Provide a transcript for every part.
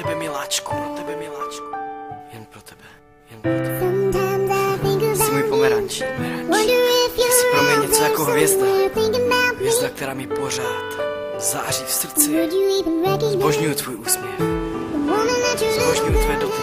tebe miláčku, jen pro tebe, jen pro tebe. Jsi můj pomeranč, jsi pro mě něco jako hvězda, hvězda, která mi pořád září v srdci. Zbožňuju tvůj úsměv, zbožňuju tvé dotyky.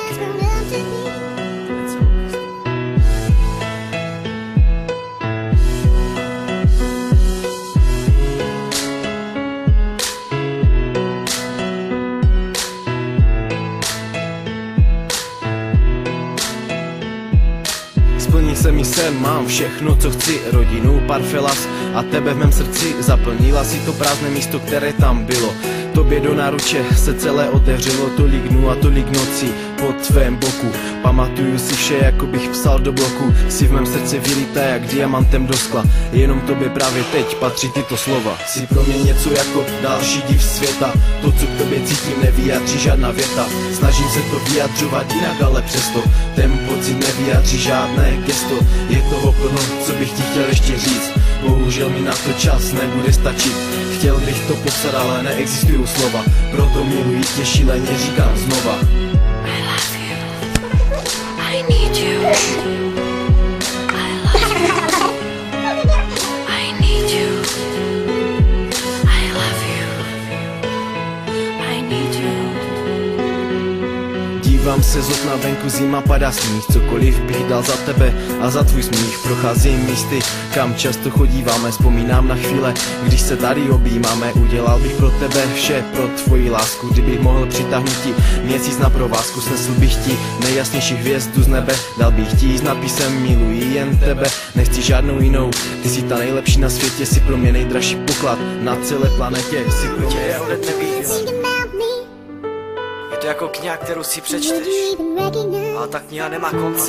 Splní se mi sen, mám všechno, co chci, rodinu, pár felas a tebe v mém srdci. Zaplnila si to prázdné místo, které tam bylo. Tobě do náruče se celé otevřelo, tolik dnů a tolik nocí po tvém boku. Pamatuju si vše, jako bych psal do bloku. Jsi v mém srdci vylítá jak diamantem do skla. Jenom tobě právě teď patří tyto slova. Jsi pro mě něco jako další div světa. To, co k tobě cítím, nevyjádří žádná věta. Snažím se to vyjadřovat jinak, ale přesto ten pocit nevyjádří žádné gesto. Je toho plno, co bych ti chtěl ještě říct. Bohužel mi na to čas nebude stačit. Chtěl bych to popsat, ale neexistují slova. Proto miluji tě, šíleně říkám znova. I love you. I need you. I love you. I need you. I love you. I need you. Dívám se z okna, venku zima, padá sníh. Cokoliv bych dal za tebe a za tvůj smích. Procházím místy, kam často chodíváme. Vzpomínám na chvíle, když se tady objímáme. Udělal bych pro tebe vše, pro tvoji lásku. Kdybych mohl přitáhnout ti měsíc na provázku. Snesl bych ti nejjasnější hvězdu z nebe. Dal bych ti s nápisem miluji jen tebe. Nechci žádnou jinou, ty jsi ta nejlepší na světě. Jsi pro mě nejdražší poklad na celé planetě. Jsi pro mě Je to jako kniha, kterou si přečteš, ale ta kniha nemá konce.